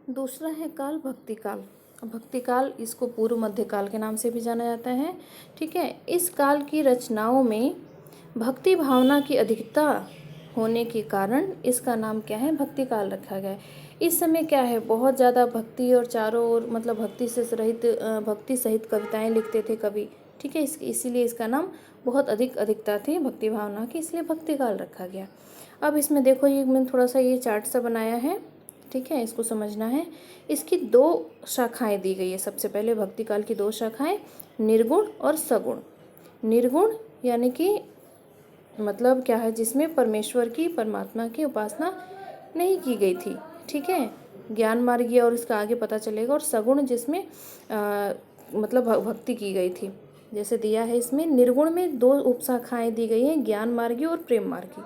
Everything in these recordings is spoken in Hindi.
दूसरा है काल भक्ति काल। भक्ति काल, इसको पूर्व मध्य काल के नाम से भी जाना जाता है। ठीक है, इस काल की रचनाओं में भक्ति भावना की अधिकता होने के कारण इसका नाम क्या है, भक्ति काल रखा गया है। इस समय क्या है, बहुत ज़्यादा भक्ति और चारों ओर मतलब भक्ति सहित कविताएं लिखते थे कवि। ठीक है, इसीलिए इसका नाम बहुत अधिकता थी भक्ति भावना की, इसलिए भक्ति काल रखा गया। अब इसमें देखो, ये मैंने थोड़ा सा ये चार्ट सा बनाया है। ठीक है, इसको समझना है। इसकी दो शाखाएं दी गई है। सबसे पहले भक्ति काल की दो शाखाएं, निर्गुण और सगुण। निर्गुण यानी कि मतलब क्या है, जिसमें परमेश्वर की, परमात्मा की उपासना नहीं की गई थी। ठीक है, ज्ञान मार्गीय, और इसका आगे पता चलेगा। और सगुण जिसमें मतलब भक्ति की गई थी, जैसे दिया है इसमें। निर्गुण में दो उपशाखाएं दी गई हैं, ज्ञान मार्गी और प्रेम मार्गी।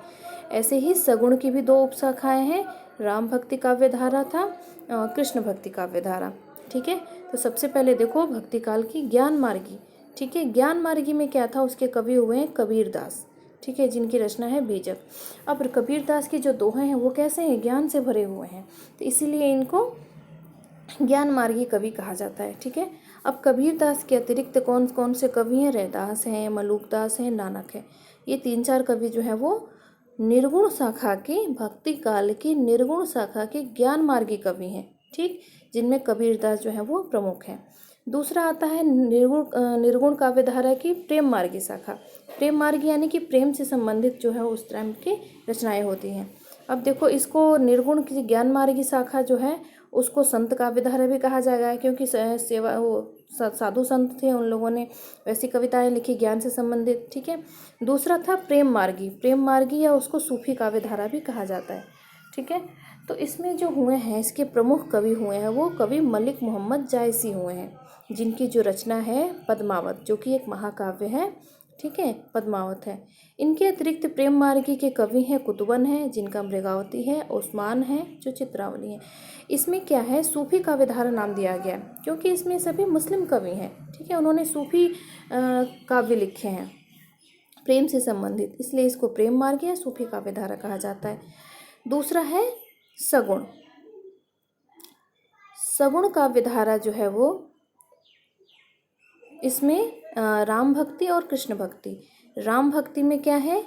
ऐसे ही सगुण की भी दो उपशाखाएं हैं, राम भक्ति काव्य धारा था, कृष्ण भक्ति काव्य धारा। ठीक है, तो सबसे पहले देखो भक्ति काल की ज्ञान मार्गी। ठीक है, ज्ञान मार्गी में क्या था, उसके कवि हुए हैं कबीर दास। ठीक है, जिनकी रचना है बीजक। अब कबीर दास के जो दोहे हैं वो कैसे हैं, ज्ञान से भरे हुए हैं, तो इसीलिए इनको ज्ञान मार्गी कवि कहा जाता है। ठीक है, अब कबीर दास के अतिरिक्त कौन कौन से कवि हैं, रैदास हैं, मलूक दास हैं, नानक है। ये 3-4 कवि जो है वो निर्गुण शाखा के, भक्ति काल की निर्गुण शाखा के ज्ञान मार्गी कवि हैं। ठीक, जिनमें कबीर दास जो है वो प्रमुख हैं। दूसरा आता है निर्गुण काव्य धारा की प्रेम मार्गी शाखा। प्रेम मार्गी यानी कि प्रेम से संबंधित जो है उस तरह की रचनाएं होती हैं। अब देखो, इसको निर्गुण की ज्ञान मार्गी शाखा जो है उसको संत काव्य धारा भी कहा जाएगा, क्योंकि सेवा वो साधु संत थे, उन लोगों ने वैसी कविताएं लिखी ज्ञान से संबंधित। ठीक है, दूसरा था प्रेम मार्गी। प्रेम मार्गी या उसको सूफी काव्य धारा भी कहा जाता है। ठीक है, तो इसमें जो हुए हैं, इसके प्रमुख कवि हुए हैं वो कवि मलिक मोहम्मद जायसी हुए हैं, जिनकी जो रचना है पद्मावत, जो कि एक महाकाव्य है। ठीक है, पद्मावत है। इनके अतिरिक्त प्रेम मार्गी के कवि हैं कुतुबन है, जिनका मृगावती है, ओस्मान है, जो चित्रावली है। इसमें क्या है, सूफी काव्य धारा नाम दिया गया क्योंकि इसमें सभी मुस्लिम कवि हैं। ठीक है, उन्होंने सूफी काव्य लिखे हैं प्रेम से संबंधित, इसलिए इसको प्रेम मार्गी या सूफी काव्य धारा कहा जाता है। दूसरा है सगुण। सगुण काव्य धारा जो है वो, इसमें राम भक्ति और कृष्ण भक्ति। राम भक्ति में क्या है,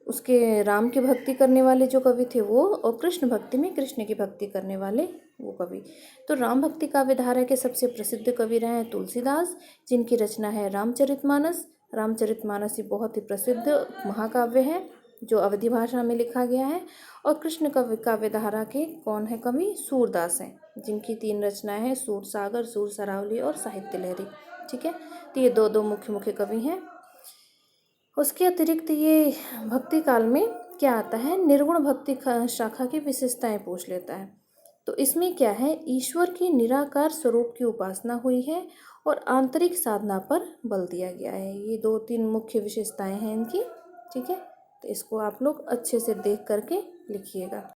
उसके राम की भक्ति करने वाले जो कवि थे वो, और कृष्ण भक्ति में कृष्ण की भक्ति करने वाले वो कवि। तो राम भक्ति काव्य धारा के सबसे प्रसिद्ध कवि रहे हैं तुलसीदास, जिनकी रचना है रामचरितमानस। रामचरितमानस ही बहुत ही प्रसिद्ध महाकाव्य है, जो अवधी भाषा में लिखा गया है। और कृष्ण काव्य धारा के कौन है कवि, सूरदास हैं, जिनकी 3 रचनाएं हैं, सूर सागर, सूर सरावली और साहित्य लहरी। ठीक है, तो ये दो मुख्य कवि हैं। उसके अतिरिक्त ये भक्ति काल में क्या आता है, निर्गुण भक्ति शाखा की विशेषताएं पूछ लेता है। तो इसमें क्या है, ईश्वर की निराकार स्वरूप की उपासना हुई है और आंतरिक साधना पर बल दिया गया है। ये 2-3 मुख्य विशेषताएं हैं इनकी। ठीक है, तो इसको आप लोग अच्छे से देख करके लिखिएगा।